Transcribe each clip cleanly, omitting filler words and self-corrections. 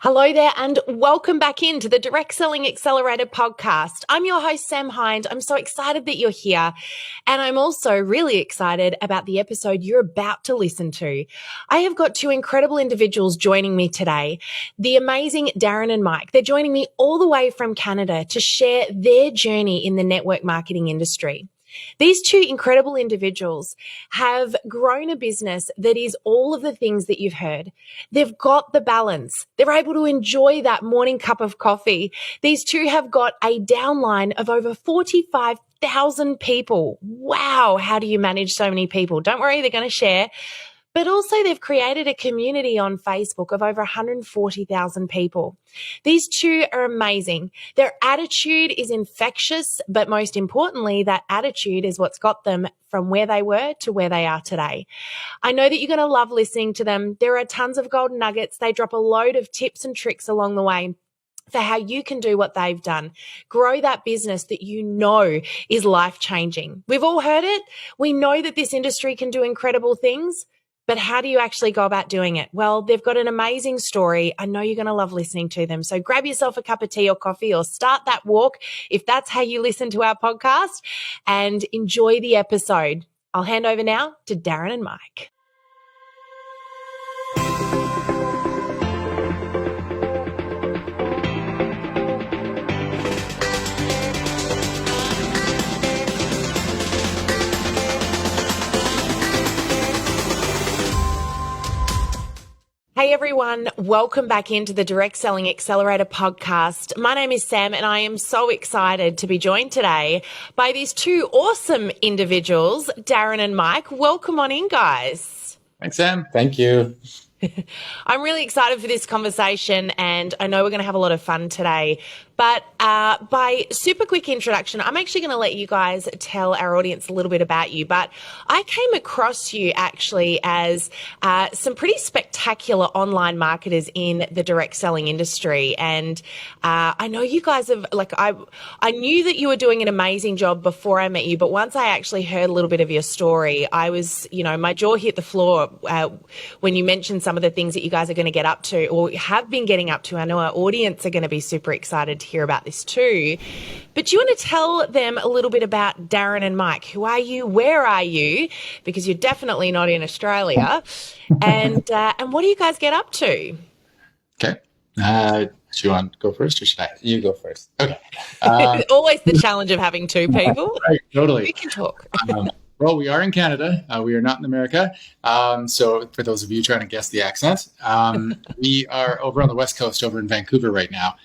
Hello there and welcome back into the Direct Selling Accelerator podcast. I'm your host, Sam Hind. I'm so excited that you're here. And I'm also really excited about the episode you're about to listen to. I have got two incredible individuals joining me today, the amazing Darren and Mike. They're joining me all the way from Canada to share their journey in the network marketing industry. These two incredible individuals have grown a business that is all of the things that you've heard. They've got the balance. They're able to enjoy that morning cup of coffee. These two have got a downline of over 45,000 people. Wow. How do you manage so many people? Don't worry, they're going to share. But also they've created a community on Facebook of over 140,000 people. These two are amazing. Their attitude is infectious, but most importantly, that attitude is what's got them from where they were to where they are today. I know that you're going to love listening to them. There are tons of golden nuggets. They drop a load of tips and tricks along the way for how you can do what they've done. Grow that business that you know is life-changing. We've all heard it. We know that this industry can do incredible things. But how do you actually go about doing it? Well, they've got an amazing story. I know you're going to love listening to them. So grab yourself a cup of tea or coffee or start that walk if that's how you listen to our podcast and enjoy the episode. I'll hand over now to Darren and Mike. Hey everyone, welcome back into the Direct Selling Accelerator podcast. My name is Sam and I am so excited to be joined today by these two awesome individuals, Darren and Mike. Welcome on in, guys. Thanks, Sam. Thank you. I'm really excited for this conversation and I know we're going to have a lot of fun today. But by super quick introduction, I'm actually going to let you guys tell our audience a little bit about you. But I came across you actually as some pretty spectacular online marketers in the direct selling industry. And I know you guys have, I knew that you were doing an amazing job before I met you. But once I actually heard a little bit of your story, I was, my jaw hit the floor when you mentioned some of the things that you guys are going to get up to or have been getting up to. I know our audience are going to be super excited to hear about this too. But do you want to tell them a little bit about Darren and Mike? Who are you? Where are you? Because you're definitely not in Australia. And what do you guys get up to? Okay. Do you want to go first or should I? You go first. Okay. Always the challenge of having two people. Right, totally. We can talk. Well, we are in Canada. We are not in America. So for those of you trying to guess the accent, we are over on the West Coast, over in Vancouver right now.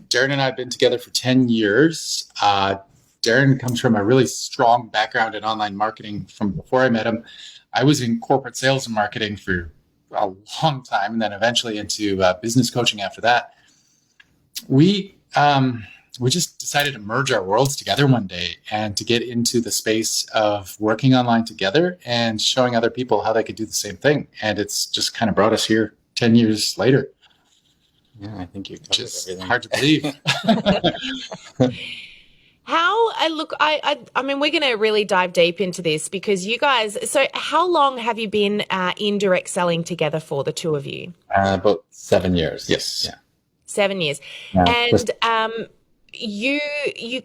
Darren and I have been together for 10 years. Darren comes from a really strong background in online marketing from before I met him. I was in corporate sales and marketing for a long time and then eventually into business coaching after that. We just decided to merge our worlds together one day and to get into the space of working online together and showing other people how they could do the same thing. And it's just kind of brought us here 10 years later. Yeah, I think you covered Just everything. hard to believe. I mean, we're going to really dive deep into this because you guys, so how long have you been in direct selling together for, the two of you? About 7 years. Yes. Yeah. 7 years. Yeah, And you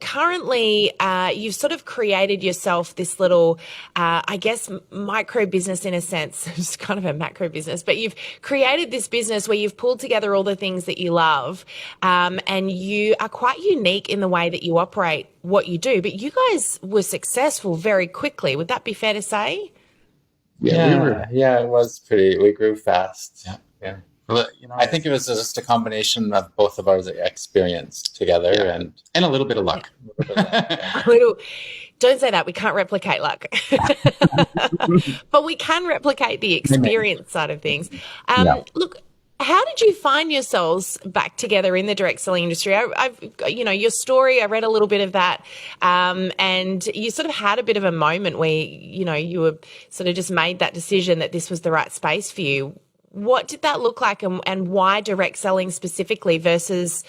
currently, you've sort of created yourself this little, I guess, micro business in a sense. It's kind of a macro business, but you've created this business where you've pulled together all the things that you love, and you are quite unique in the way that you operate what you do. But you guys were successful very quickly. Would that be fair to say? Yeah, it was we grew fast. Yeah. Yeah. Well, I think it was just a combination of both of our experience together and a little bit of luck. a little bit of that, yeah. Don't say that. We can't replicate luck, but we can replicate the experience side of things. Look, how did you find yourselves back together in the direct selling industry? I've your story, I read a little bit of that. And you sort of had a bit of a moment where, you were sort of just made that decision that this was the right space for you. What did that look like and why direct selling specifically versus,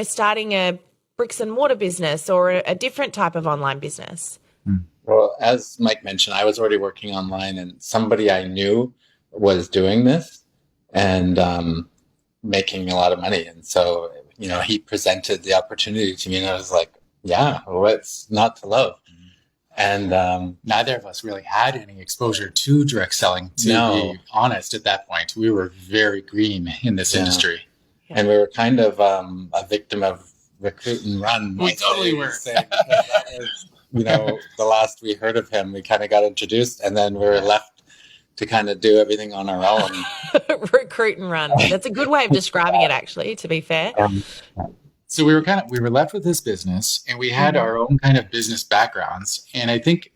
starting a bricks and mortar business or a different type of online business? Well, as Mike mentioned, I was already working online and somebody I knew was doing this. And making a lot of money. And so, he presented the opportunity to me, and I was like, yeah, what's not to love? And neither of us really had any exposure to direct selling, to be honest. At that point, we were very green in this industry. And we were kind of a victim of recruit and run. We totally were. That was, the last we heard of him, we kind of got introduced, and then we were left to kind of do everything on our own. Recruit and run. That's a good way of describing it, actually, to be fair. So we were left with this business, and we had our own kind of business backgrounds. And I think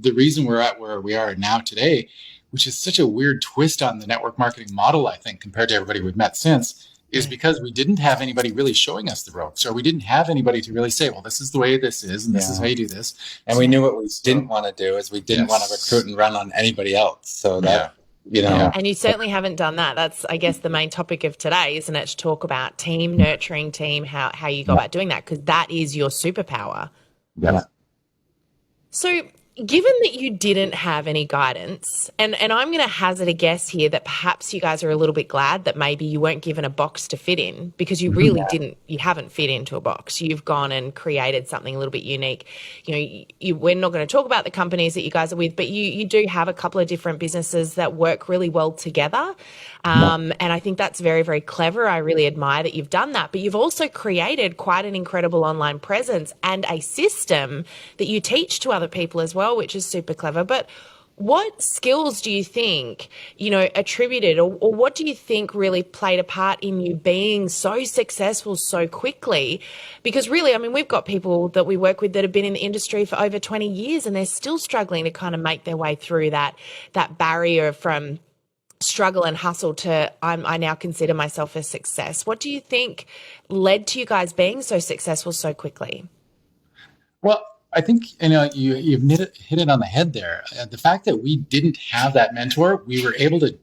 the reason we're at where we are now today, which is such a weird twist on the network marketing model, I think, compared to everybody we've met since, is because we didn't have anybody really showing us the ropes, or we didn't have anybody to really say, well, this is the way this is, and this is how you do this. And we knew what we didn't want to do is we didn't want to recruit and run on anybody else. So that, And you certainly haven't done that. That's, I guess, the main topic of today, isn't it? To talk about team, nurturing team, how you go about doing that, because that is your superpower. Yeah. So given that you didn't have any guidance, and I'm going to hazard a guess here that perhaps you guys are a little bit glad that maybe you weren't given a box to fit in, because you really you haven't fit into a box. You've gone and created something a little bit unique. We're not going to talk about the companies that you guys are with, but you do have a couple of different businesses that work really well together. And I think that's very, very clever. I really admire that you've done that, but you've also created quite an incredible online presence and a system that you teach to other people as well, which is super clever. But what skills do you think, attributed, or what do you think really played a part in you being so successful so quickly? Because really, I mean, we've got people that we work with that have been in the industry for over 20 years and they're still struggling to kind of make their way through that barrier from struggle and hustle to I now consider myself a success. What do you think led to you guys being so successful so quickly? Well, I think you've hit it on the head there. The fact that we didn't have that mentor, we were able to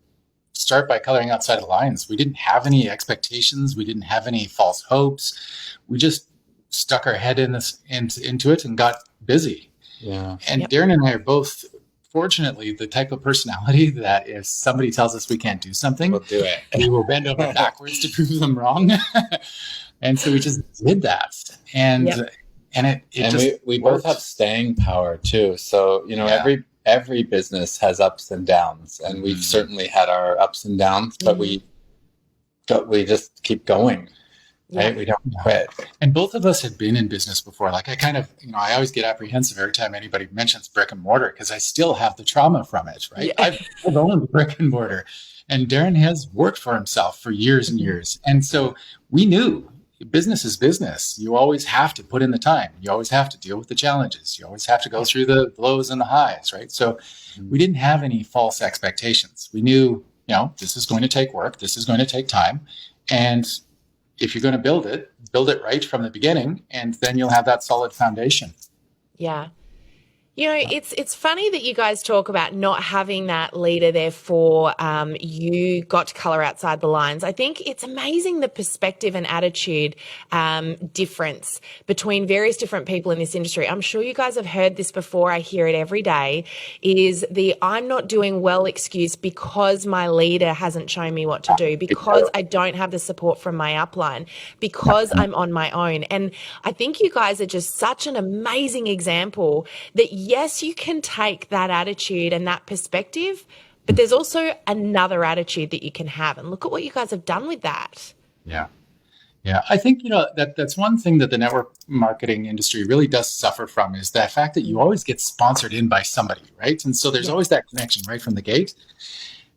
start by coloring outside of the lines. We didn't have any expectations. We didn't have any false hopes. We just stuck our head into it and got busy. Yeah. And Darren and I are both, fortunately, the type of personality that if somebody tells us we can't do something, we'll do it. We will bend over backwards to prove them wrong. And so we just did that. And we both have staying power too. So, every business has ups and downs, and we've certainly had our ups and downs, but we just keep going. Right? We don't quit. And both of us had been in business before. Like I always get apprehensive every time anybody mentions brick and mortar, because I still have the trauma from it, right? Yeah. I've owned brick and mortar, and Darren has worked for himself for years and years. And so we knew business is business. You always have to put in the time. You always have to deal with the challenges. You always have to go through the lows and the highs, right? So we didn't have any false expectations. We knew, this is going to take work. This is going to take time. And if you're going to build it right from the beginning, and then you'll have that solid foundation. Yeah. It's funny that you guys talk about not having that leader, therefore you got to color outside the lines. I think it's amazing the perspective and attitude difference between various different people in this industry. I'm sure you guys have heard this before. I hear it every day, is the I'm not doing well excuse because my leader hasn't shown me what to do, because I don't have the support from my upline, because I'm on my own. And I think you guys are just such an amazing example that yes, you can take that attitude and that perspective, but there's also another attitude that you can have. And look at what you guys have done with that. Yeah. Yeah. I think, that's one thing that the network marketing industry really does suffer from, is that fact that you always get sponsored in by somebody, right? And so there's always that connection right from the gate.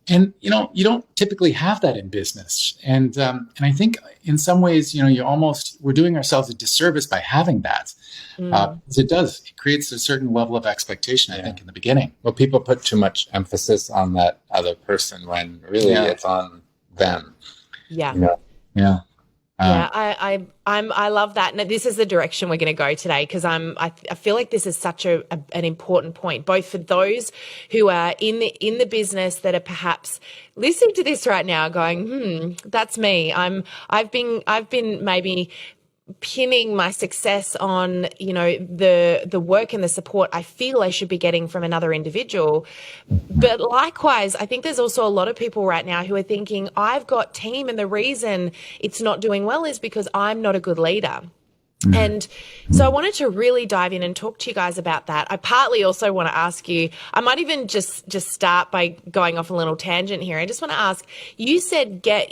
And, you don't typically have that in business. And I think in some ways, we're doing ourselves a disservice by having that. Because it creates a certain level of expectation, I think, in the beginning. Well, people put too much emphasis on that other person when really it's on them. Yeah. Yeah. I love that. And this is the direction we're going to go today, because I feel like this is such an important point, both for those who are in the business that are perhaps listening to this right now going, that's me. I've been maybe pinning my success on, you know, the work and the support I feel I should be getting from another individual. But likewise, I think there's also a lot of people right now who are thinking, I've got team, and the reason it's not doing well is because I'm not a good leader. And so I wanted to really dive in and talk to you guys about that. I partly also want to ask you, I might even just start by going off a little tangent here. I just want to ask, you said get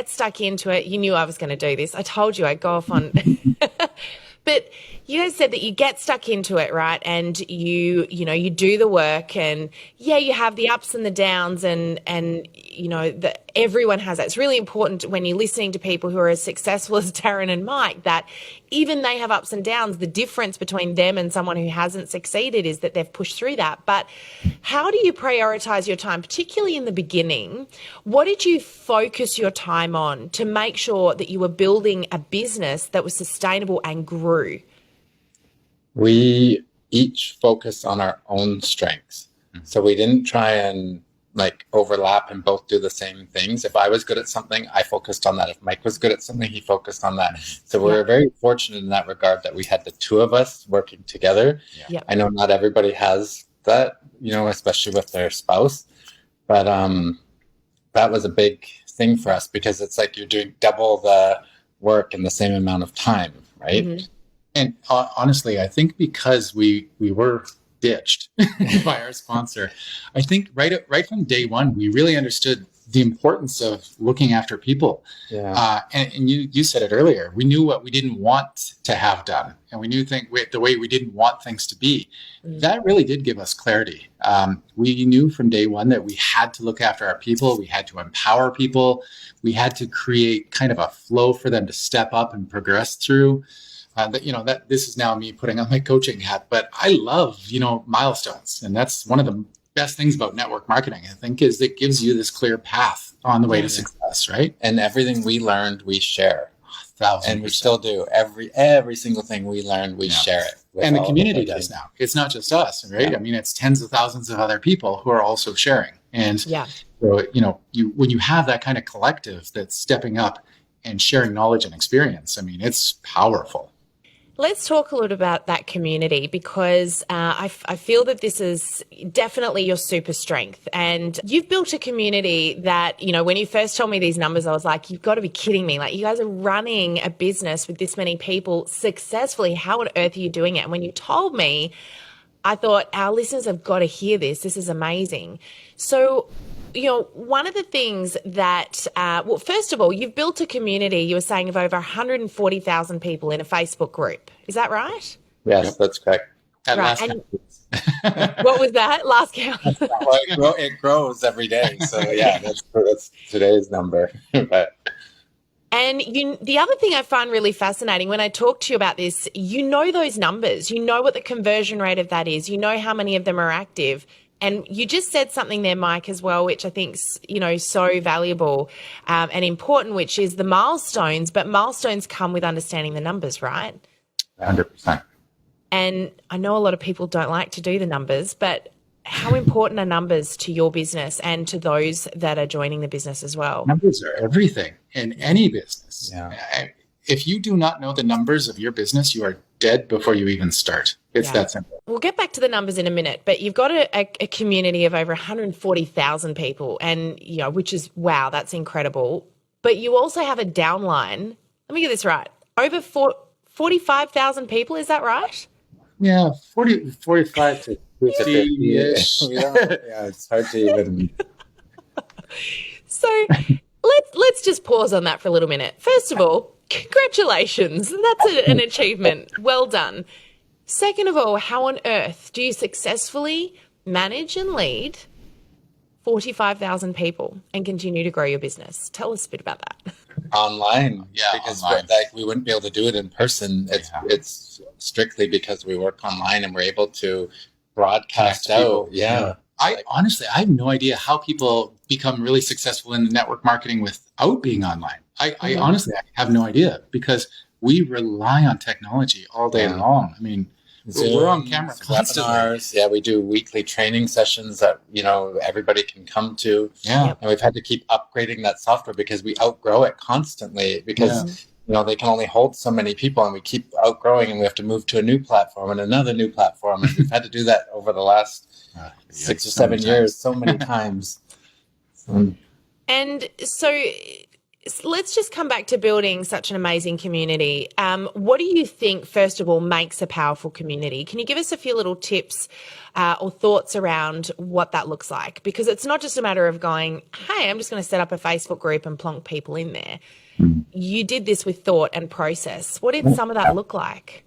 stuck into it. You knew I was going to do this. I told you I'd go off on, but you guys said that you get stuck into it, right? And you do the work, and yeah, you have the ups and the downs, and you know, that everyone has that. It's really important when you're listening to people who are as successful as Darren and Mike, that even they have ups and downs. The difference between them and someone who hasn't succeeded is that they've pushed through that. But how do you prioritize your time, particularly in the beginning? What did you focus your time on to make sure that you were building a business that was sustainable and grew? We each focused on our own strengths. So we didn't try and like overlap and both do the same things. If I was good at something, I focused on that. If Mike was good at something, he focused on that. So we were very fortunate in that regard that we had the two of us working together. Yeah. I know not everybody has that, you know, especially with their spouse, but that was a big thing for us, because it's like you're doing double the work in the same amount of time, right? Mm-hmm. And honestly, I think because we were ditched by our sponsor, I think right from day one, we really understood the importance of looking after people. Yeah. And you said it earlier. We knew what we didn't want to have done, and we knew the way we didn't want things to be. Mm-hmm. That really did give us clarity. We knew from day one that we had to look after our people. We had to empower people. We had to create kind of a flow for them to step up and progress through. That this is now me putting on my coaching hat, but I love, milestones. And that's one of the best things about network marketing, I think, is it gives you this clear path on the way to success, right? And everything we learned, we share. 1,000%. And we still do. Every single thing we learned, we share it. And the community does now. It's not just us, right? Yeah. I mean, it's tens of thousands of other people who are also sharing. And so, when you have that kind of collective that's stepping up and sharing knowledge and experience, I mean, it's powerful. Let's talk a little about that community, because I feel that this is definitely your super strength. And you've built a community that, when you first told me these numbers, I was like, you've got to be kidding me. Like, you guys are running a business with this many people successfully. How on earth are you doing it? And when you told me, I thought our listeners have got to hear this. This is amazing. So, one of the things that, first of all, you've built a community, you were saying, of over 140,000 people in a Facebook group. Is that right? Yes, that's correct. Right. What was that? Last count? It grows every day. So, yeah, that's today's number. And the other thing I find really fascinating when I talk to you about this, those numbers, what the conversion rate of that is, how many of them are active. And you just said something there, Mike, as well, which I think is, so valuable and important, which is the milestones. But milestones come with understanding the numbers, right? 100%. And I know a lot of people don't like to do the numbers, but how important are numbers to your business and to those that are joining the business as well? Numbers are everything in any business. Yeah. If you do not know the numbers of your business, you are dead before you even start. It's that simple. We'll get back to the numbers in a minute, but you've got a community of over 140,000 people, and which is, wow, that's incredible. But you also have a downline. Let me get this right. Over 45,000 people, is that right? Yeah, 45 to 50-ish. Yeah, it's hard to even. So let's just pause on that for a little minute. First of all, congratulations. That's an achievement. Well done. Second of all, how on earth do you successfully manage and lead 45,000 people and continue to grow your business? Tell us a bit about that. Online, because online. We wouldn't be able to do it in person. It's strictly because we work online and we're able to broadcast out. Yeah. I have no idea how people become really successful in network marketing without being online. I honestly have no idea, because we rely on technology all day long. I mean, we're on camera constantly. Webinars. Yeah, we do weekly training sessions that, everybody can come to. Yeah. And we've had to keep upgrading that software because we outgrow it constantly, because they can only hold so many people, and we keep outgrowing, and we have to move to a new platform and another new platform. And we've had to do that over the last 6 or 7 years, so many times. And so let's just come back to building such an amazing community. What do you think, first of all, makes a powerful community? Can you give us a few little tips or thoughts around what that looks like? Because it's not just a matter of going, hey, I'm just going to set up a Facebook group and plonk people in there. You did this with thought and process. What did some of that look like?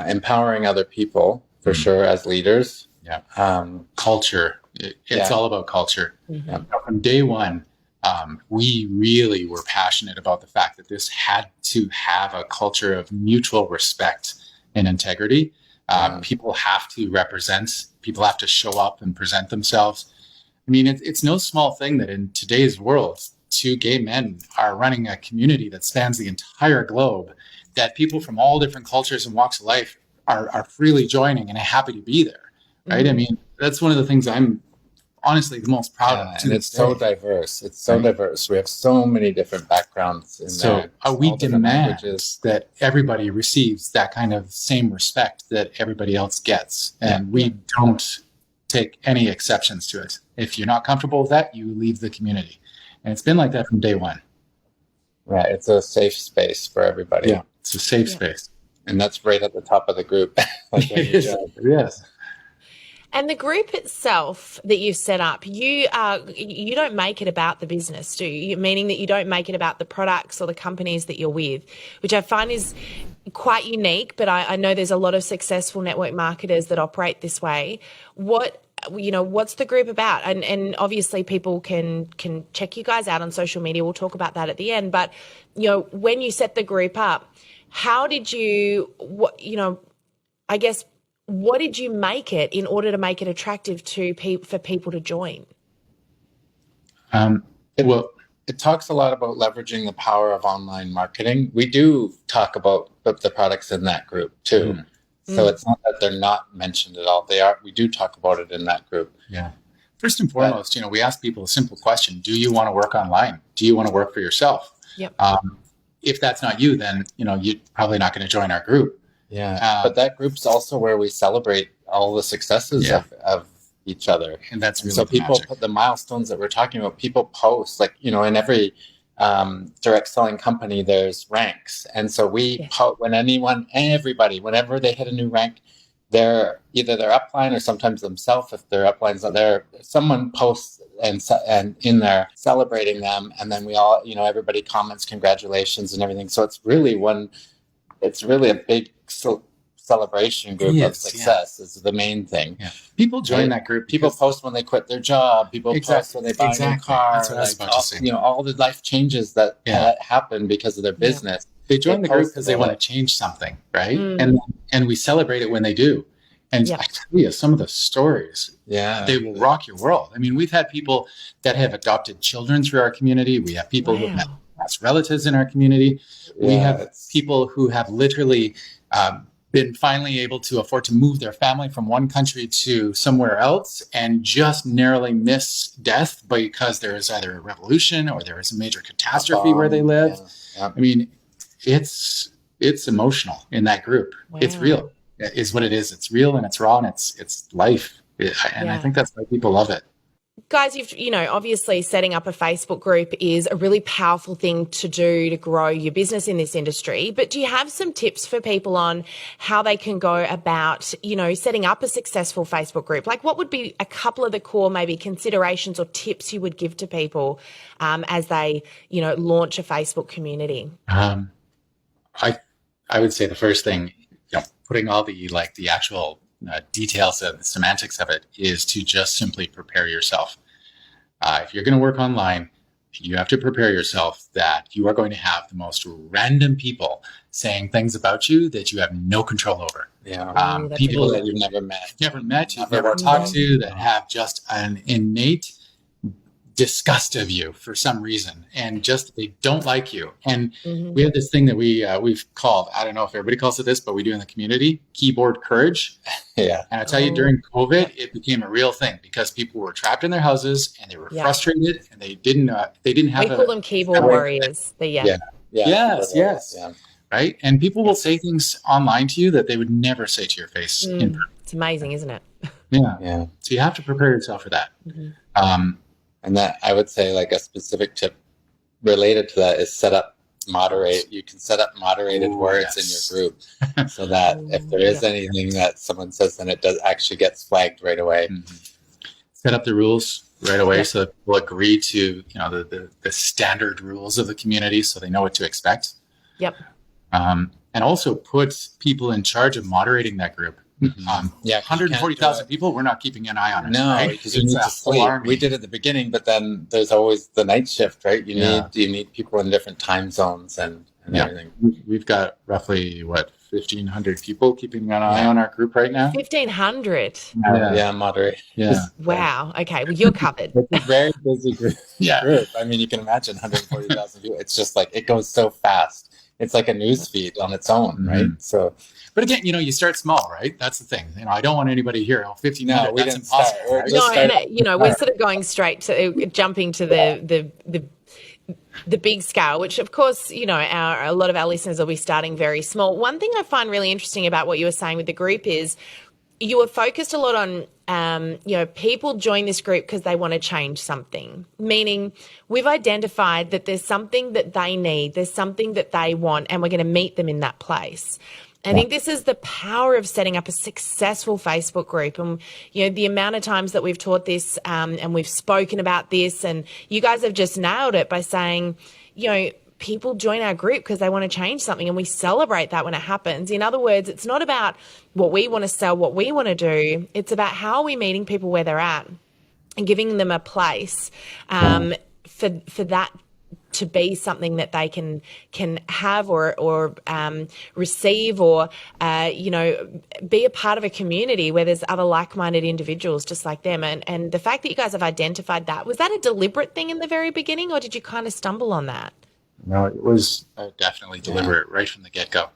Empowering other people, for sure, as leaders. Culture. It's all about culture. From day one, we really were passionate about the fact that this had to have a culture of mutual respect and integrity. People have to represent, people have to show up and present themselves. I mean, it's no small thing that in today's world, 2 gay men are running a community that spans the entire globe, that people from all different cultures and walks of life are freely joining and happy to be there, right? I mean, that's one of the things I'm honestly the most proud of. And it's so diverse. It's so diverse. We have so many different backgrounds in there. So we demand that everybody receives that kind of same respect that everybody else gets. And we don't take any exceptions to it. If you're not comfortable with that, you leave the community. And it's been like that from day one. Right. It's a safe space for everybody. Yeah. It's a safe space. And that's right at the top of the group. Yes. And the group itself that you set up, you don't make it about the business, do you? Meaning that you don't make it about the products or the companies that you're with, which I find is quite unique, but I know there's a lot of successful network marketers that operate this way. What's the group about? And obviously people can check you guys out on social media. We'll talk about that at the end. But, when you set the group up, how did you, what did you make it in order to make it attractive for people to join? It talks a lot about leveraging the power of online marketing. We do talk about the products in that group too. So it's not that they're not mentioned at all. They are. We do talk about it in that group. Yeah. First and foremost, we ask people a simple question: do you want to work online? Do you want to work for yourself? Yep. If that's not you, then you're probably not going to join our group. Yeah. But that group's also where we celebrate all the successes of each other. And that's really so people put the milestones that we're talking about. People post in every direct selling company, there's ranks. And so whenever they hit a new rank, they're either their upline or sometimes themselves, if their upline's not there, someone posts and in there celebrating them. And then we all, everybody comments congratulations and everything. So it's really a big celebration group of success is the main thing. Yeah. People join that group. People post when they quit their job. People post when they buy a new car. That's what I was about to say. All the life changes that happen because of their business. They join the group because they want to change something, right? And we celebrate it when they do. And I tell you, some of the stories, they will rock your world. I mean, we've had people that have adopted children through our community. We have people who have past relatives in our community. We have people who have literally been finally able to afford to move their family from one country to somewhere else and just narrowly miss death because there is either a revolution or there is a major catastrophe where they live. I mean, it's emotional in that group. It's real, is what it is. It's real and it's raw and it's life. I think that's why people love it. Guys, obviously setting up a Facebook group is a really powerful thing to do to grow your business in this industry. But do you have some tips for people on how they can go about, setting up a successful Facebook group? Like what would be a couple of the core maybe considerations or tips you would give to people as they, launch a Facebook community? I would say the first thing, putting all the actual details of the semantics of it is to just simply prepare yourself. If you're going to work online, you have to prepare yourself that you are going to have the most random people saying things about you that you have no control over. People that you've never met, you've never talked to, that have just an innate disgust of you for some reason, and just they don't like you. And we have this thing that we've called, I don't know if everybody calls it this, but we do in the community, keyboard courage. And I tell you, during COVID, it became a real thing because people were trapped in their houses and they were frustrated and they didn't have. We call them keyboard warriors. Yes. Yeah. Right. And people will say things online to you that they would never say to your face. It's amazing, isn't it? Yeah. So you have to prepare yourself for that. And that, I would say, like a specific tip related to that is you can set up moderated words in your group so that if there is anything that someone says, then it actually gets flagged right away. Set up the rules right away so that people agree to, the standard rules of the community so they know what to expect. And also put people in charge of moderating that group. 140,000 people, we're not keeping an eye on it. No, because you need to sleep. We did at the beginning, but then there's always the night shift, right? You need people in different time zones and everything. We've got roughly 1,500 people keeping an eye on our group right now. 1,500. Moderate. Wow. Okay. Well, you're covered. It's a very busy group. I mean, you can imagine 140,000 people. It's just like, it goes so fast. It's like a news feed on its own, right? So, but again, you start small, right? That's the thing. I don't want anybody here. 1,500. No, we didn't start. We're sort of going straight to jumping to the big scale, which of course, a lot of our listeners will be starting very small. One thing I find really interesting about what you were saying with the group is you were focused a lot on, people join this group because they want to change something, meaning we've identified that there's something that they need, there's something that they want, and we're going to meet them in that place. I think this is the power of setting up a successful Facebook group. And, the amount of times that we've taught this and we've spoken about this, and you guys have just nailed it by saying, people join our group because they want to change something, and we celebrate that when it happens. In other words, it's not about what we want to sell, what we want to do. It's about how are we meeting people where they're at and giving them a place for that to be something that they can have or receive or, be a part of a community where there's other like-minded individuals just like them. And the fact that you guys have identified that, was that a deliberate thing in the very beginning, or did you kind of stumble on that? No, it was definitely deliberate right from the get-go.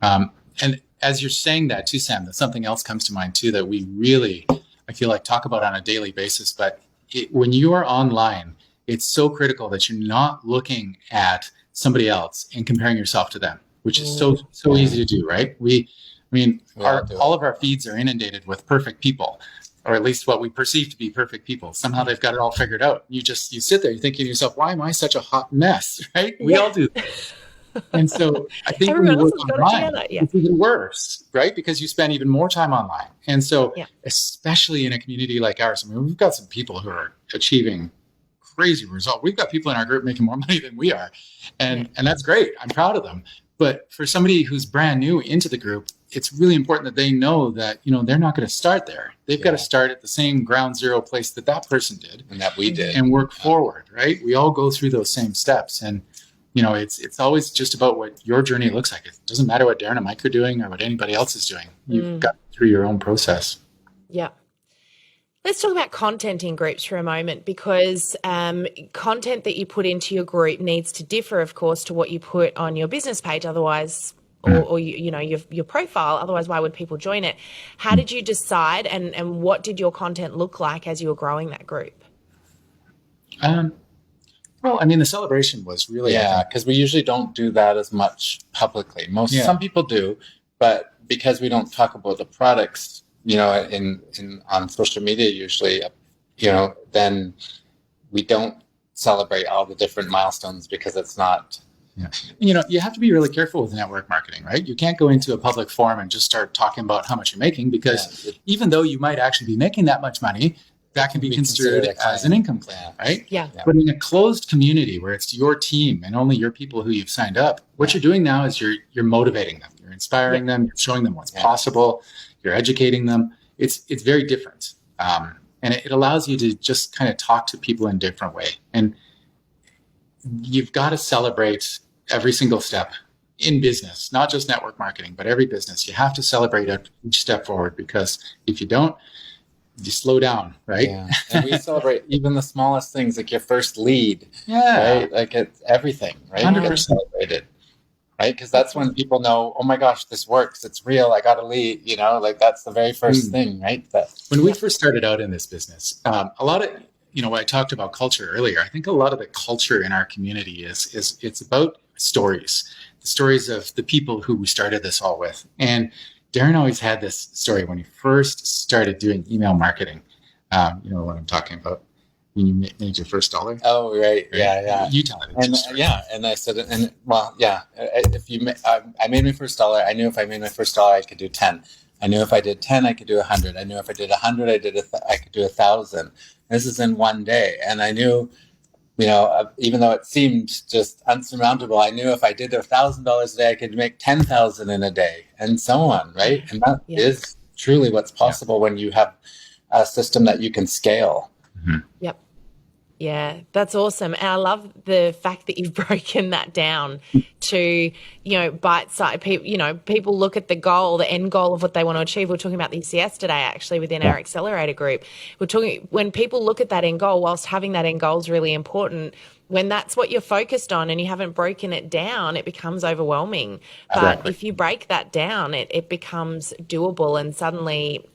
And as you're saying that too, Sam, that something else comes to mind too that we really, I feel like, talk about on a daily basis. But when you are online, it's so critical that you're not looking at somebody else and comparing yourself to them, which is so easy to do, right? All of our feeds are inundated with perfect people, or at least what we perceive to be perfect people. Somehow they've got it all figured out. You sit there, you're thinking to yourself, why am I such a hot mess, right? We all do that. And so I think when you work online, it's even worse, right? Because you spend even more time online. And so especially in a community like ours, we've got some people who are achieving crazy result. We've got people in our group making more money than we are. And that's great. I'm proud of them. But for somebody who's brand new into the group, it's really important that they know that, they're not going to start there. They've got to start at the same ground zero place that person did. And that we did. And work forward, right? We all go through those same steps. And, it's always just about what your journey looks like. It doesn't matter what Darren and Mike are doing or what anybody else is doing. You've got through your own process. Yeah. Let's talk about content in groups for a moment, because content that you put into your group needs to differ, of course, to what you put on your business page. Otherwise, or your profile. Otherwise, why would people join it? How did you decide, and what did your content look like as you were growing that group? Well, the celebration was really because we usually don't do that as much publicly. Some people do, but because we don't talk about the products, on social media usually, then we don't celebrate all the different milestones because it's not. Yeah. You have to be really careful with network marketing, right? You can't go into a public forum and just start talking about how much you're making, because even though you might actually be making that much money, that can be considered as an income claim, right? Yeah. But in a closed community where it's your team and only your people who you've signed up, what you're doing now is you're motivating them, you're inspiring them, you're showing them what's possible, you're educating them. It's very different. And it allows you to just kind of talk to people in a different way. And you've got to celebrate every single step in business, not just network marketing, but every business. You have to celebrate each step forward, because if you don't, you slow down, right? Yeah. And we celebrate even the smallest things, like your first lead, right? Like it's everything, right? 100%. Celebrated, right? Because that's when people know, oh my gosh, this works. It's real. I got a lead, like that's the very first thing, right? When we first started out in this business, a lot of, what I talked about culture earlier. I think a lot of the culture in our community is it's about stories, the stories of the people who we started this all with. And Darren always had this story when he first started doing email marketing. You know what I'm talking about. When you made your first $1. Oh, right. Yeah. You tell it. And I said, if I made my first $1, I knew if I made my first $1, I could do 10. I knew if I did 10, I could do 100. I knew if I did 100, I could do 1,000. This is in one day. And I knew, even though it seemed just unsurmountable, I knew if I did $1,000 a day, I could make 10,000 in a day, and so on, right? And that is truly what's possible when you have a system that you can scale. Mm-hmm. Yep. Yeah, that's awesome. And I love the fact that you've broken that down to, bite size. People look at the goal, the end goal of what they want to achieve. We were talking about this yesterday, actually, within our accelerator group. We're talking when people look at that end goal, whilst having that end goal is really important, when that's what you're focused on and you haven't broken it down, it becomes overwhelming. But if you break that down, it becomes doable, and suddenly,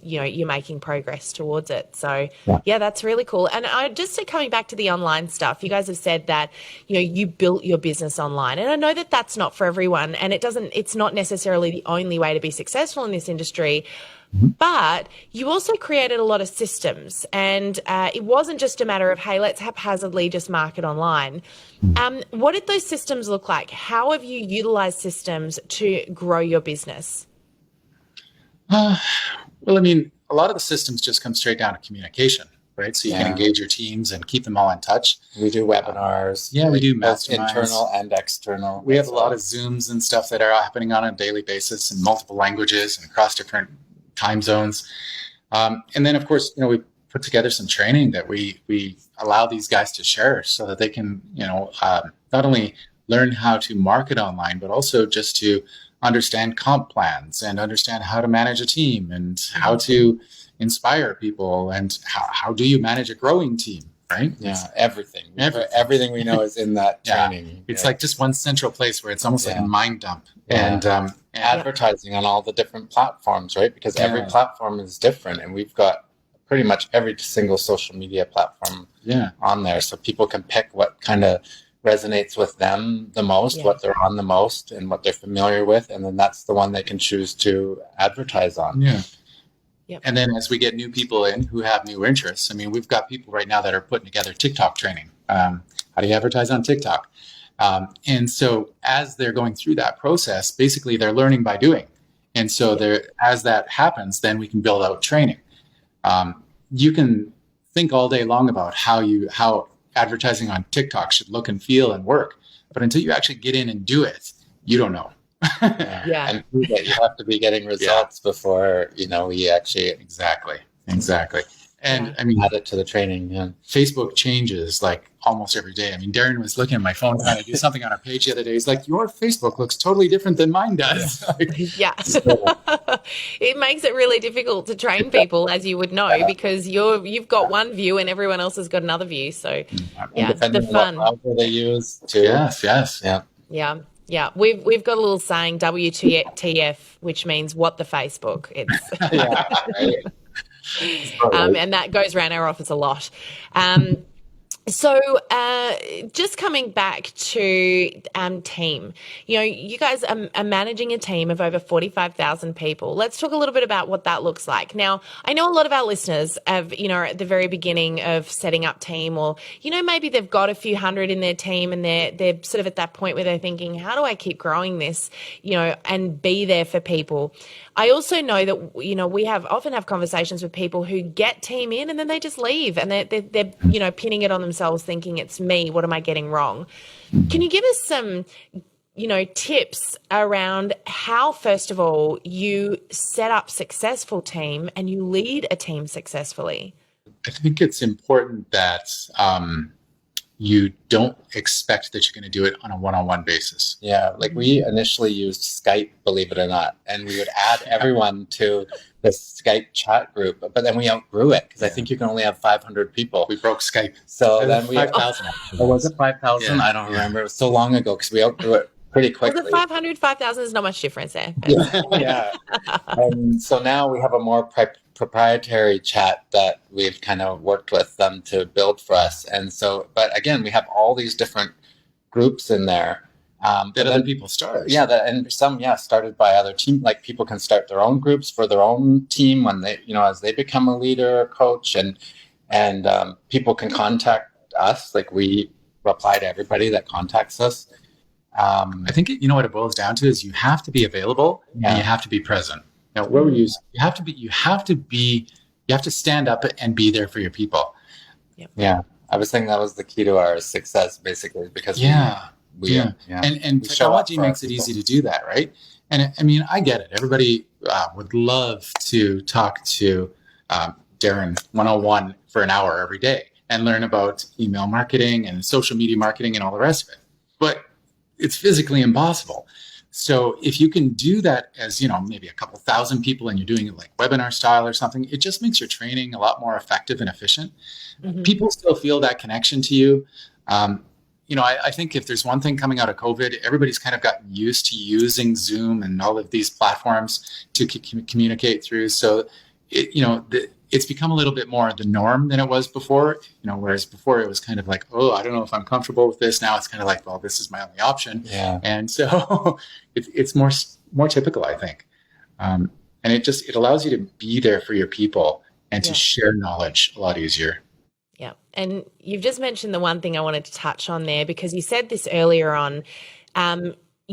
you're making progress towards it. So, that's really cool. And just coming back to the online stuff, you guys have said that, you built your business online. And I know that that's not for everyone, and it's not necessarily the only way to be successful in this industry. But you also created a lot of systems, and it wasn't just a matter of, hey, let's haphazardly just market online. What did those systems look like? How have you utilized systems to grow your business? Well, I mean, a lot of the systems just come straight down to communication, right? So you can engage your teams and keep them all in touch. We do webinars. We do both masterminds. Internal and external. We have a lot of Zooms and stuff that are happening on a daily basis in multiple languages and across different time zones. And then, of course, we put together some training that we allow these guys to share so that they can, not only learn how to market online, but also just to understand comp plans and understand how to manage a team and how to inspire people and how do you manage a growing team, right? Yeah, everything. Everything we know is in that training. It's like just one central place where it's almost like a mind dump. And advertising on all the different platforms, right? Because every platform is different, and we've got pretty much every single social media platform on there, so people can pick what kind of resonates with them the most, what they're on the most, and what they're familiar with, and then that's the one they can choose to advertise on. And then as we get new people in who have new interests, I mean, we've got people right now that are putting together TikTok training. How do you advertise on TikTok? And so as they're going through that process, basically they're learning by doing. And so as that happens, then we can build out training. You can think all day long about how advertising on TikTok should look and feel and work. But until you actually get in and do it, you don't know. And you have to be getting results before, we actually. Exactly. And I mean, add it to the training. Facebook changes like almost every day. I mean, Darren was looking at my phone trying to do something on our page the other day. He's like, your Facebook looks totally different than mine does. It makes it really difficult to train people, as you would know, because you've got one view and everyone else has got another view. So it's the fun. What browser they use too. Yes. Yeah. We've got a little saying, WTF, which means what the Facebook. It's and that goes around our office a lot. So just coming back to team, you guys are managing a team of over 45,000 people. Let's talk a little bit about what that looks like. Now, I know a lot of our listeners have, are at the very beginning of setting up team, or, maybe they've got a few hundred in their team and they're sort of at that point where they're thinking, how do I keep growing this, and be there for people? I also know that, we often have conversations with people who get team in and then they just leave and they're pinning it on themselves thinking it's me. What am I getting wrong? Can you give us some, tips around how, first of all, you set up successful team and you lead a team successfully? I think it's important that you don't expect that you're going to do it on a one-on-one basis. Yeah, like we initially used Skype, believe it or not, and we would add everyone to the Skype chat group, but then we outgrew it because I think you can only have 500 people. We broke Skype. So then we 5,000. Oh, was it 5,000? I don't remember. It was so long ago because we outgrew it pretty quickly. Was it 500? 5,000 is not much difference there. And so now we have a more proprietary chat that we've kind of worked with them to build for us. And so, but again, we have all these different groups in there. That other people start. Yeah, and some, started by other team. Like people can start their own groups for their own team when they, as they become a leader or coach, and people can contact us. Like we reply to everybody that contacts us. I think what it boils down to is you have to be available and you have to be present. Now, what we use, you have to stand up and be there for your people. Yep. Yeah, I was saying that was the key to our success, basically, because and technology makes it easy to do that, right? And I mean, I get it. Everybody would love to talk to Darren 101 for an hour every day and learn about email marketing and social media marketing and all the rest of it. But it's physically impossible. So if you can do that as, maybe a couple thousand people and you're doing it like webinar style or something, it just makes your training a lot more effective and efficient. Mm-hmm. People still feel that connection to you. I think if there's one thing coming out of COVID, everybody's kind of gotten used to using Zoom and all of these platforms to communicate through. So, it's become a little bit more the norm than it was before, whereas before it was kind of like, oh, I don't know if I'm comfortable with this. Now it's kind of like, well, this is my only option. Yeah. And so it's more typical, I think. And it allows you to be there for your people and to share knowledge a lot easier. Yeah. And you've just mentioned the one thing I wanted to touch on there, because you said this earlier on,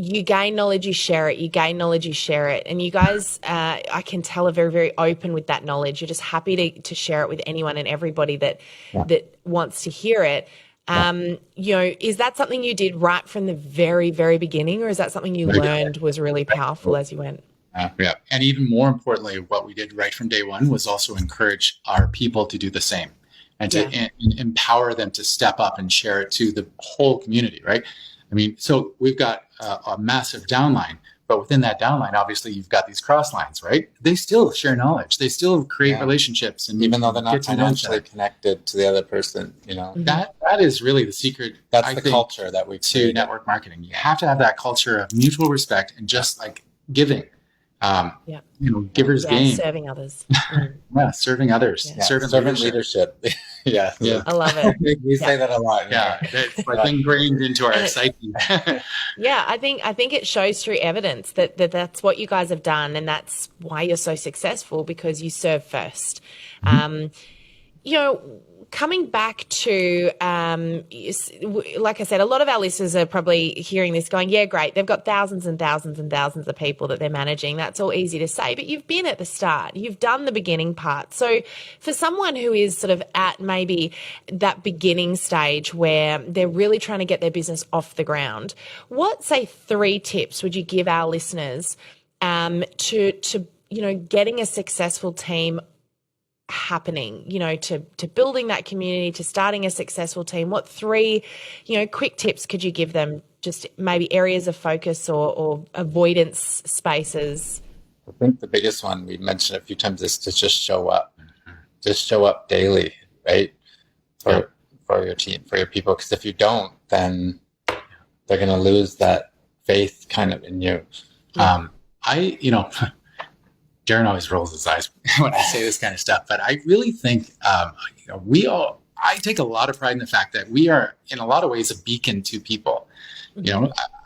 you gain knowledge, you share it. You gain knowledge, you share it. And you guys, I can tell, are very, very open with that knowledge. You're just happy to share it with anyone and everybody that wants to hear it. Is that something you did right from the very, very beginning, or is that something you learned was really powerful as you went? Yeah. And even more importantly, what we did right from day one was also encourage our people to do the same and to empower them to step up and share it to the whole community, right? I mean, so we've got a massive downline, but within that downline, obviously, you've got these cross lines, right? They still share knowledge. They still create relationships, and even though they're not financially connected to the other person, that is really the secret. That's the culture that we to network marketing. You have to have that culture of mutual respect and just like giving. Giver's game. Serving others. Serving others. Yeah. Servant leadership. Yeah. I love it. We say that a lot. Yeah. It's like ingrained into our psyche. I think it shows through evidence that that's what you guys have done, and that's why you're so successful, because you serve first. Coming back to, like I said, a lot of our listeners are probably hearing this going, yeah, great. They've got thousands and thousands and thousands of people that they're managing. That's all easy to say, but you've been at the start. You've done the beginning part. So for someone who is sort of at maybe that beginning stage where they're really trying to get their business off the ground, what, say, 3 tips would you give our listeners to getting a successful team happening, to building that community, to starting a successful team? What 3, quick tips could you give them? Just maybe areas of focus or avoidance spaces. I think the biggest one we mentioned a few times is to just show up. Just show up daily, right? For your team, for your people. Because if you don't, then they're going to lose that faith kind of in you. Darren always rolls his eyes when I say this kind of stuff, but I really think I take a lot of pride in the fact that we are, in a lot of ways, a beacon to people.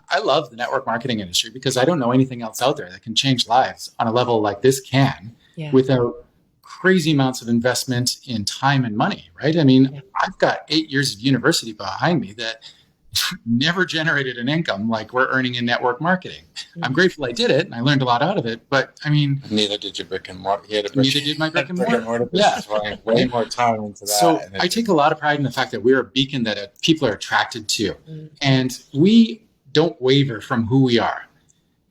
I love the network marketing industry because I don't know anything else out there that can change lives on a level like this can, without crazy amounts of investment in time and money, right? I mean, I've got 8 years of university behind me that never generated an income like we're earning in network marketing. I'm grateful I did it and I learned a lot out of it, but I mean, neither did your brick and mortar. Neither did my brick and mortar. Way more time into that. So I take a lot of pride in the fact that we're a beacon that people are attracted to, and we don't waver from who we are.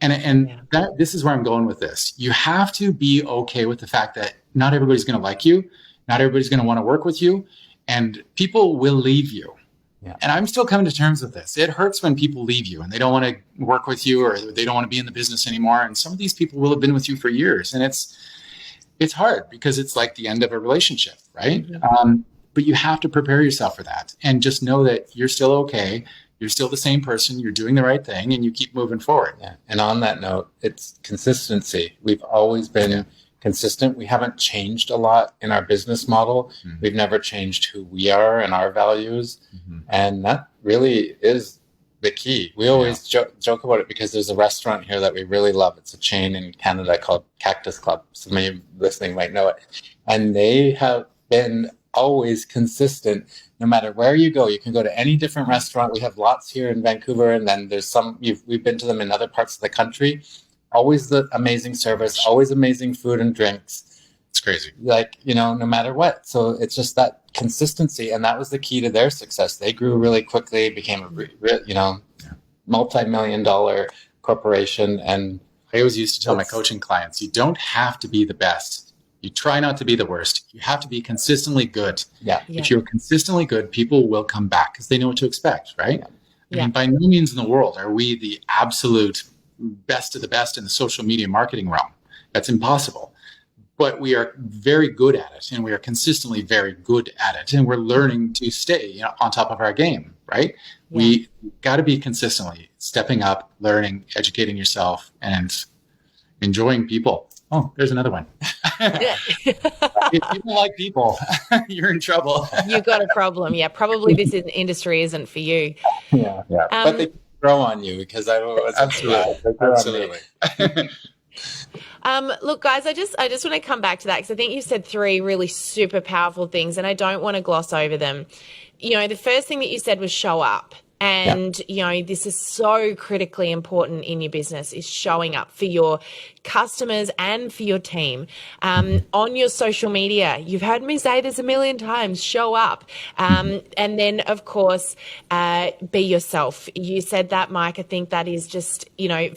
And this is where I'm going with this. You have to be okay with the fact that not everybody's going to like you, not everybody's going to want to work with you, and people will leave you. Yeah. And I'm still coming to terms with this. It hurts when people leave you and they don't want to work with you, or they don't want to be in the business anymore. And some of these people will have been with you for years. And it's hard because it's like the end of a relationship, right? But you have to prepare yourself for that and just know that you're still okay. You're still the same person. You're doing the right thing and you keep moving forward. Yeah. And on that note, it's consistency. We've always been consistent. We haven't changed a lot in our business model. We've never changed who we are and our values. And that really is the key. We always joke about it because there's a restaurant here that we really love. It's a chain in Canada called Cactus Club. Some of you listening might know it. And they have been always consistent. No matter where you go, you can go to any different restaurant. We have lots here in Vancouver, and then there's some, we've been to them in other parts of the country. Always the amazing service, always amazing food and drinks. It's crazy. Like, no matter what. So it's just that consistency. And that was the key to their success. They grew really quickly, became a, multi-million-dollar corporation. And I always used to tell my coaching clients, you don't have to be the best. You try not to be the worst. You have to be consistently good. Yeah. If you're consistently good, people will come back because they know what to expect, right? I mean, by no means in the world are we the absolute best of the best in the social media marketing realm. That's impossible. But we are very good at it, and we are consistently very good at it. And we're learning to stay on top of our game, right? Yeah. We got to be consistently stepping up, learning, educating yourself, and enjoying people. Oh, there's another one. If people like people, you're in trouble. You've got a problem. Yeah, probably this industry isn't for you. Yeah. But they grow on you because I was absolutely. Look, guys, I just want to come back to that because I think you said 3 really super powerful things, and I don't want to gloss over them. The first thing that you said was show up. And, this is so critically important in your business, is showing up for your customers and for your team. On your social media, you've heard me say this a million times, show up. And then, of course, be yourself. You said that, Mike. I think that is just,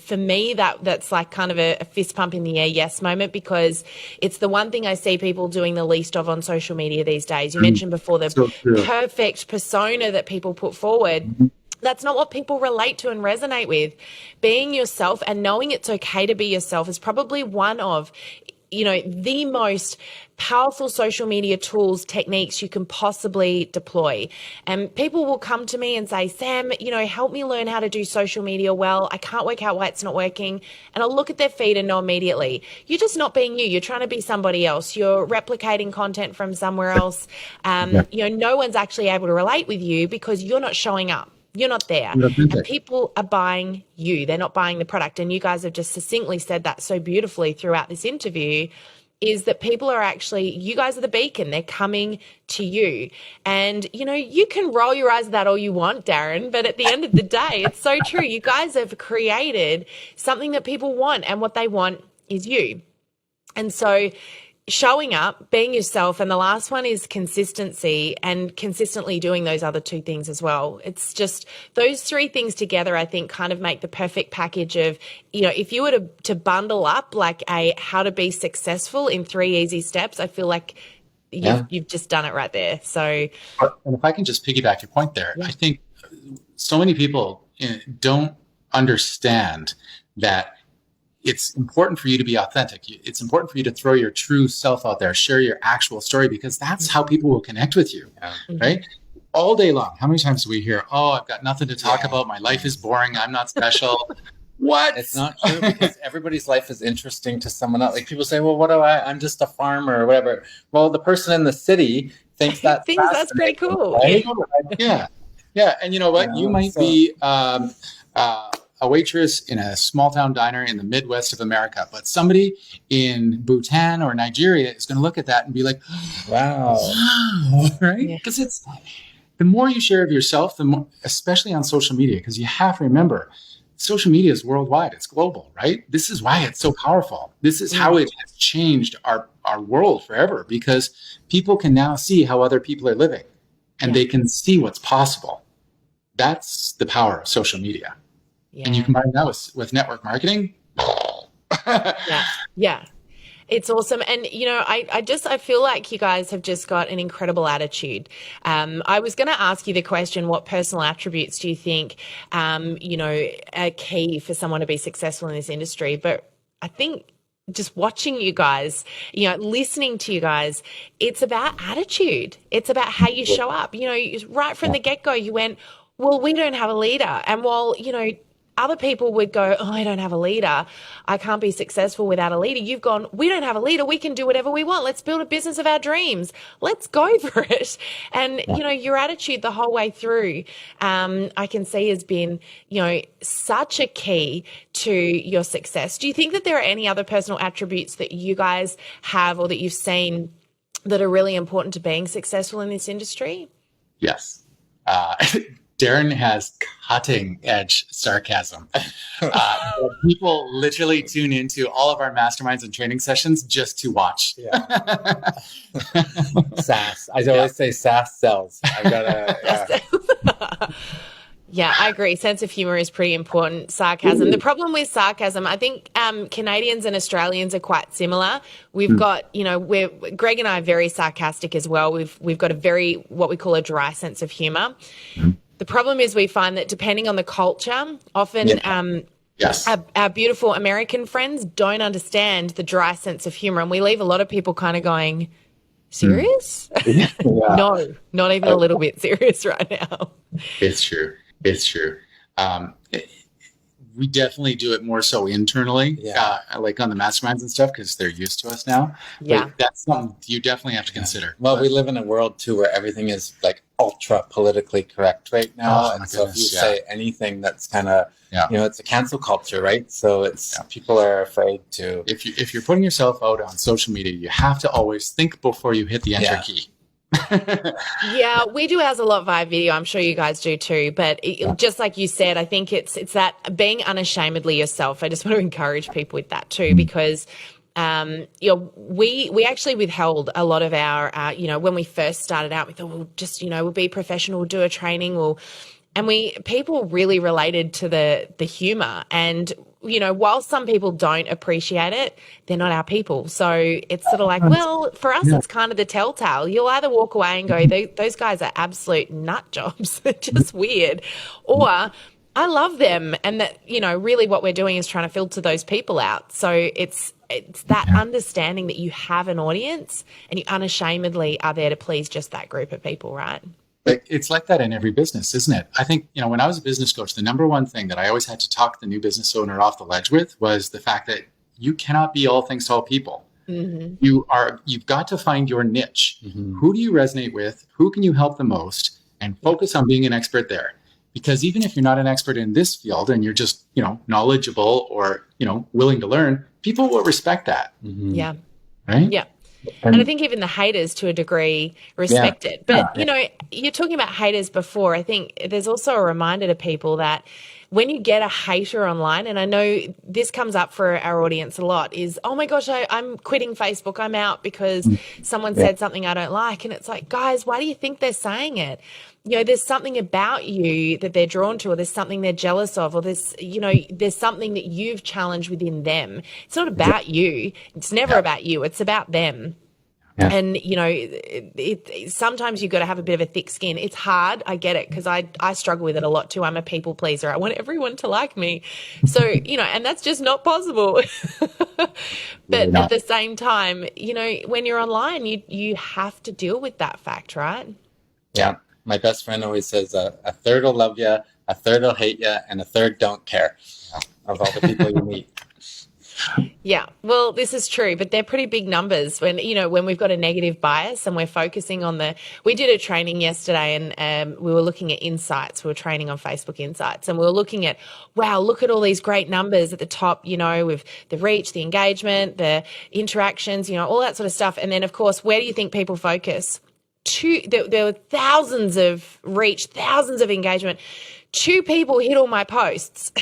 for me, that's like kind of a fist pump in the air yes moment, because it's the one thing I see people doing the least of on social media these days. You mentioned before the perfect persona that people put forward. That's not what people relate to and resonate with. Being yourself and knowing it's okay to be yourself is probably one of, the most powerful social media tools, techniques you can possibly deploy. And people will come to me and say, Sam, help me learn how to do social media well. I can't work out why it's not working. And I'll look at their feed and know immediately, you're just not being you. You're trying to be somebody else. You're replicating content from somewhere else. No one's actually able to relate with you because you're not showing up. You're not there. And people are buying you. They're not buying the product. And you guys have just succinctly said that so beautifully throughout this interview, is that people are actually, you guys are the beacon. They're coming to you. And, you can roll your eyes at that all you want, Darren, but at the end of the day, it's so true. You guys have created something that people want, and what they want is you. And so showing up, being yourself, and the last one is consistency, and consistently doing those other 2 things as well. It's just those 3 things together, I think, kind of make the perfect package of, if you were to bundle up like a how to be successful in 3 easy steps, I feel like you've just done it right there. So, and if I can just piggyback your point there, I think so many people don't understand that it's important for you to be authentic. It's important for you to throw your true self out there, share your actual story, because that's how people will connect with you, right? All day long. How many times do we hear, oh, I've got nothing to talk about. My life is boring. I'm not special. What? It's not true, because everybody's life is interesting to someone else. Like people say, well, what do I'm just a farmer or whatever. Well, the person in the city thinks that's pretty cool. Right? Yeah. And you know what? You might be a waitress in a small town diner in the Midwest of America, but somebody in Bhutan or Nigeria is going to look at that and be like, wow, right? Because it's the more you share of yourself, the more, especially on social media, because you have to remember, social media is worldwide. It's global, right? This is why it's so powerful. This is how it has changed our world forever, because people can now see how other people are living, and they can see what's possible. That's the power of social media. Yeah. And you combine that with network marketing. Yeah. It's awesome. And, I feel like you guys have just got an incredible attitude. I was going to ask you the question, what personal attributes do you think, are key for someone to be successful in this industry? But I think just watching you guys, listening to you guys, it's about attitude. It's about how you show up. Right from the get-go, you went, well, we don't have a leader. And while, other people would go, oh, I don't have a leader. I can't be successful without a leader. You've gone, we don't have a leader. We can do whatever we want. Let's build a business of our dreams. Let's go for it. And, your attitude the whole way through, I can see has been, such a key to your success. Do you think that there are any other personal attributes that you guys have or that you've seen that are really important to being successful in this industry? Yes. Darren has cutting edge sarcasm. People literally tune into all of our masterminds and training sessions just to watch. Yeah. SaaS. I always say SaaS sells. I've got Yeah, I agree. Sense of humor is pretty important. Sarcasm. The problem with sarcasm, I think Canadians and Australians are quite similar. We've got, Greg and I are very sarcastic as well. We've got a very, what we call a dry sense of humor. The problem is we find that depending on the culture, often our beautiful American friends don't understand the dry sense of humor. And we leave a lot of people kind of going, serious? No, not even a little bit serious right now. It's true. We definitely do it more so internally, like on the masterminds and stuff, because they're used to us now. Yeah. But that's something you definitely have to consider. Well, we live in a world too where everything is like ultra politically correct right now. And so if you say anything that's kind of, it's a cancel culture, right? So it's people are afraid to. If you're putting yourself out on social media, you have to always think before you hit the enter key. Yeah, we do ours a lot via video. I'm sure you guys do too. But just like you said, I think it's that being unashamedly yourself. I just want to encourage people with that too, because we actually withheld a lot of our, when we first started out, we thought we'll just, we'll be professional, we'll do a training, people really related to the humor. And while some people don't appreciate it, they're not our people. So it's sort of like, well, for us, it's kind of the telltale. You'll either walk away and go, those guys are absolute nut jobs. They're just weird. Or I love them. And that, really what we're doing is trying to filter those people out. So it's that understanding that you have an audience and you unashamedly are there to please just that group of people, right? It's like that in every business, isn't it? I think, when I was a business coach, the number one thing that I always had to talk the new business owner off the ledge with was the fact that you cannot be all things to all people. Mm-hmm. You've got to find your niche. Mm-hmm. Who do you resonate with? Who can you help the most? And focus on being an expert there. Because even if you're not an expert in this field and you're just, knowledgeable or, willing to learn, people will respect that. Mm-hmm. Yeah. Right? Yeah. And I think even the haters to a degree respect it. But, you're talking about haters before. I think there's also a reminder to people that when you get a hater online, and I know this comes up for our audience a lot, is, oh my gosh, I'm quitting Facebook. I'm out because someone said something I don't like. And it's like, guys, why do you think they're saying it? There's something about you that they're drawn to, or there's something they're jealous of, or there's something that you've challenged within them. It's not about you. It's never about you. It's about them. Yeah. And, sometimes you've got to have a bit of a thick skin. It's hard. I get it, because I struggle with it a lot too. I'm a people pleaser. I want everyone to like me. So, and that's just not possible. But at the same time, when you're online, you have to deal with that fact, right? Yeah. My best friend always says a third will love you, a third will hate you, and a third don't care of all the people you meet. Yeah, well, this is true, but they're pretty big numbers when we've got a negative bias and we're focusing on we did a training yesterday and we were looking at insights. We were training on Facebook Insights and we were looking at, wow, look at all these great numbers at the top, with the reach, the engagement, the interactions, all that sort of stuff. And then, of course, where do you think people focus? There were thousands of reach, thousands of engagement. 2 people hit all my posts.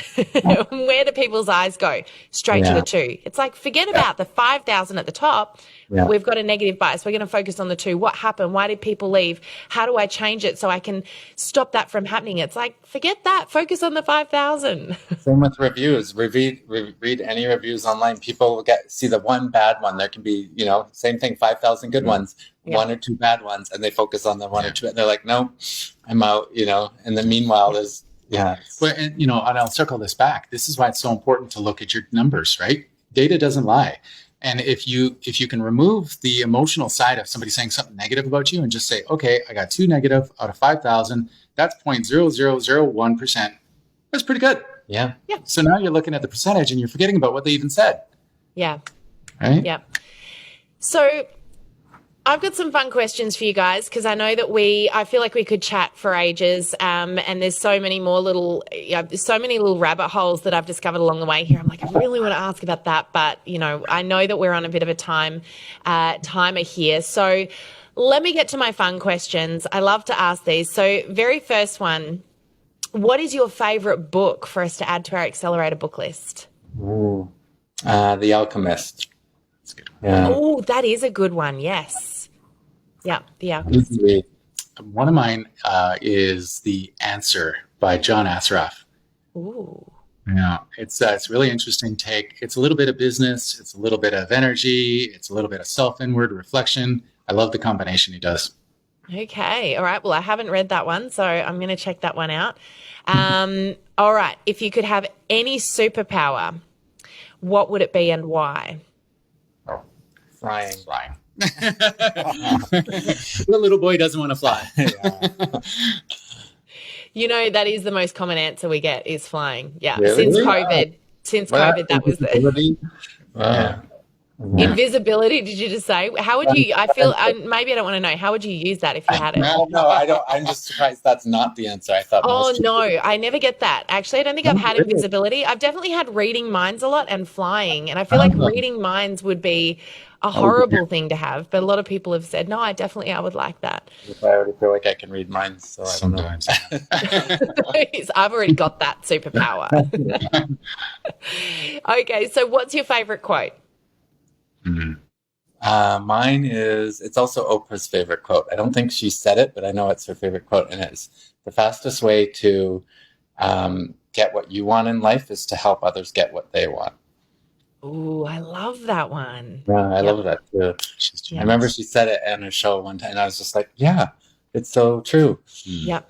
Where do people's eyes go? Straight to the 2. It's like, forget about the 5,000 at the top. Yeah. We've got a negative bias. We're going to focus on the 2. What happened? Why did people leave? How do I change it so I can stop that from happening? It's like, forget that. Focus on the 5,000. Same with reviews. Read any reviews online. People will see the one bad one. There can be, same thing, 5,000 good ones, 1 or 2 bad ones, and they focus on the 1 or 2. And they're like, no, I'm out, and then meanwhile, there's, Well, and I'll circle this back. This is why it's so important to look at your numbers, right? Data doesn't lie. And if you can remove the emotional side of somebody saying something negative about you and just say, okay, I got 2 negative out of 5,000, that's 0.0001%. That's pretty good. Yeah. So now you're looking at the percentage and you're forgetting about what they even said. Yeah. Right? Yeah. So I've got some fun questions for you guys because I know that I feel like we could chat for ages, and there's so many more so many little rabbit holes that I've discovered along the way here. I'm like, I really want to ask about that, but I know that we're on a bit of a timer here. So let me get to my fun questions. I love to ask these. So very first one, what is your favorite book for us to add to our accelerator book list? Ooh. The Alchemist. That's a good one. Yeah. Oh, that is a good one. Yes. Yeah, The Alchemist. One of mine is The Answer by John Assaraf. Ooh. Yeah, it's really interesting take. It's a little bit of business. It's a little bit of energy. It's a little bit of self-inward reflection. I love the combination he does. Okay. All right. Well, I haven't read that one, so I'm going to check that one out. All right. If you could have any superpower, what would it be and why? Oh, Flying. The little boy doesn't want to fly. That is the most common answer we get is flying. Yeah. Really? Since COVID, that was the invisibility. Did you just say? How would you? I feel maybe I don't want to know. How would you use that if you had it? No, I don't. I'm just surprised that's not the answer. I thought. Oh no, I never get that. Actually, I don't think I've had invisibility. I've definitely had reading minds a lot and flying, and I feel like reading minds would be a horrible thing to have. But a lot of people have said, no, I would like that. I already feel like I can read minds, so I don't know. I've already got that superpower. Okay, so what's your favorite quote? Mine is, it's also Oprah's favorite quote. I don't think she said it, but I know it's her favorite quote. And it's, the fastest way to get what you want in life is to help others get what they want. Ooh, I love that one. Yeah, I love that too. I remember she said it on a show one time, and I was just like, yeah, it's so true. Yep.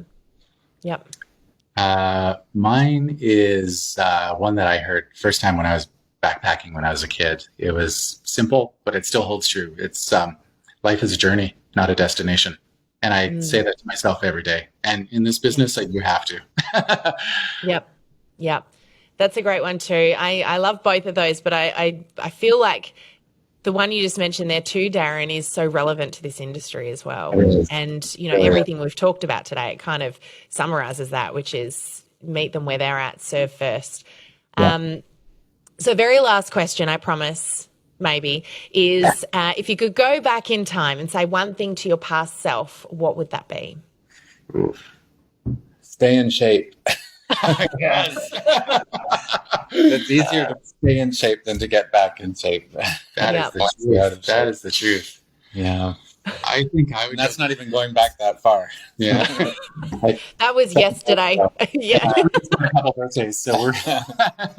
Mine is one that I heard first time when I was backpacking when I was a kid. It was simple, but it still holds true. It's life is a journey, not a destination. And I say that to myself every day. And in this business, you have to. Yep. That's a great one too. I love both of those, but I feel like the one you just mentioned there too, Darren, is so relevant to this industry as well. And, everything we've talked about today, it kind of summarizes that, which is meet them where they're at, serve first. Yeah. So very last question, I promise, maybe, is if you could go back in time and say one thing to your past self, what would that be? Stay in shape. Yes. It's easier to stay in shape than to get back in shape. That is the truth. Yeah. I think I would. That's not even going back that far. Yeah. That was yesterday. Yeah. A couple birthdays, so we're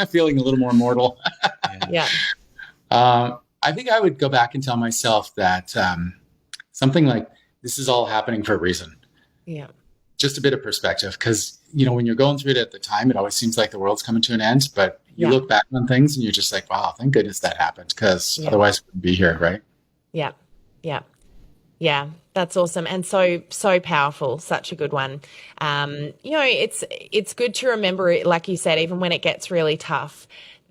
feeling a little more mortal. Yeah. I think I would go back and tell myself that something like this is all happening for a reason. Yeah. Just a bit of perspective, because when you're going through it at the time, it always seems like the world's coming to an end. But you look back on things and you're just like, wow, thank goodness that happened, because otherwise we wouldn't be here, right? Yeah. Yeah, that's awesome. And so powerful. Such a good one. It's good to remember it, like you said, even when it gets really tough,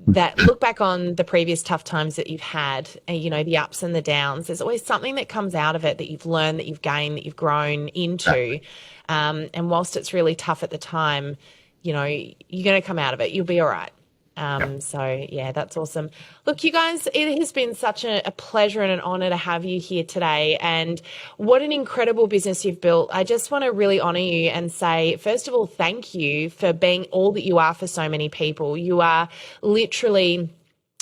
that look back on the previous tough times that you've had, and, the ups and the downs. There's always something that comes out of it that you've learned, that you've gained, that you've grown into. And whilst it's really tough at the time, you're going to come out of it. You'll be all right. So yeah, that's awesome. Look, you guys, it has been such a pleasure and an honor to have you here today, and what an incredible business you've built. I just want to really honor you and say, first of all, thank you for being all that you are for so many people. You are literally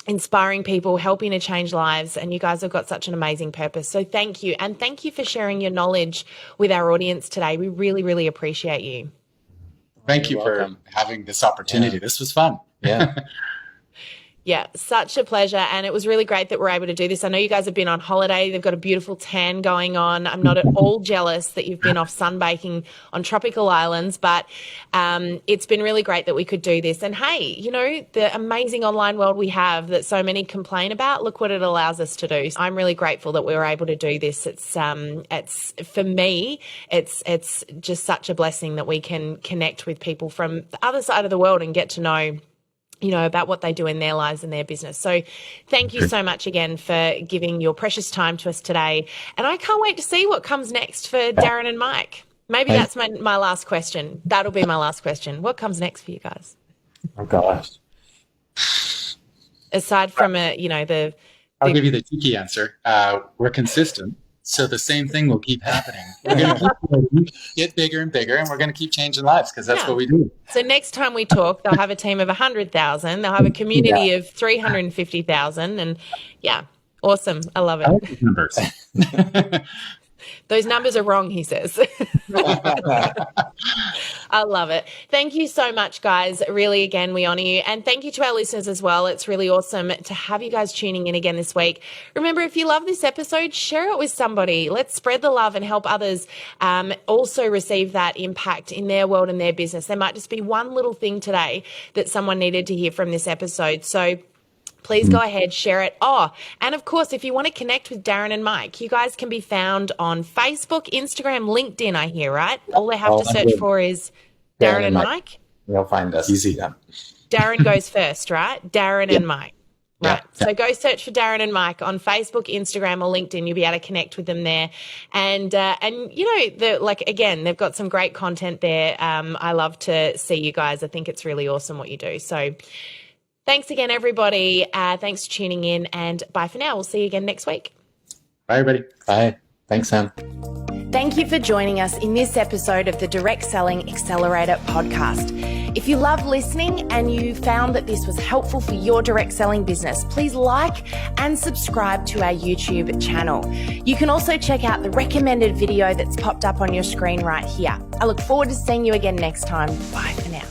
inspiring people, helping to change lives, and you guys have got such an amazing purpose. So thank you. And thank you for sharing your knowledge with our audience today. We really, really appreciate you. Thank you for having this opportunity. Yeah. This was fun. Yeah. Yeah, such a pleasure. And it was really great that we're able to do this. I know you guys have been on holiday. They've got a beautiful tan going on. I'm not at all jealous that you've been off sunbaking on tropical islands, but it's been really great that we could do this. And hey, you know, the amazing online world we have that so many complain about, look what it allows us to do. So I'm really grateful that we were able to do this. It's for me, it's just such a blessing that we can connect with people from the other side of the world and get to know, you know, about what they do in their lives and their business. So thank you so much again for giving your precious time to us today. And I can't wait to see what comes next for Darren and Mike. Maybe that's my last question. That'll be my last question. What comes next for you guys? Oh, gosh. Aside from, I'll give you the cheeky answer. We're consistent. So the same thing will keep happening. We're going to get bigger and bigger, and we're going to keep changing lives because that's what we do. So next time we talk, they'll have a team of 100,000. They'll have a community of 350,000. And awesome. I love it. I like those numbers. Those numbers are wrong, he says. I love it. Thank you so much, guys. Really, again, we honor you. And thank you to our listeners as well. It's really awesome to have you guys tuning in again this week. Remember, if you love this episode, share it with somebody. Let's spread the love and help others also receive that impact in their world and their business. There might just be one little thing today that someone needed to hear from this episode. So please go ahead, share it. Oh, and of course, if you want to connect with Darren and Mike, you guys can be found on Facebook, Instagram, LinkedIn, I hear, right? All they have to search for is Darren and Mike. You'll find us. Easy. Yeah. Darren goes first, right? Darren and Mike. Right. Yeah. So go search for Darren and Mike on Facebook, Instagram, or LinkedIn. You'll be able to connect with them there. And you know, again, they've got some great content there. I love to see you guys. I think it's really awesome what you do. So thanks again, everybody. Thanks for tuning in, and bye for now. We'll see you again next week. Bye, everybody. Bye. Thanks, Sam. Thank you for joining us in this episode of the Direct Selling Accelerator podcast. If you love listening and you found that this was helpful for your direct selling business, please like and subscribe to our YouTube channel. You can also check out the recommended video that's popped up on your screen right here. I look forward to seeing you again next time. Bye for now.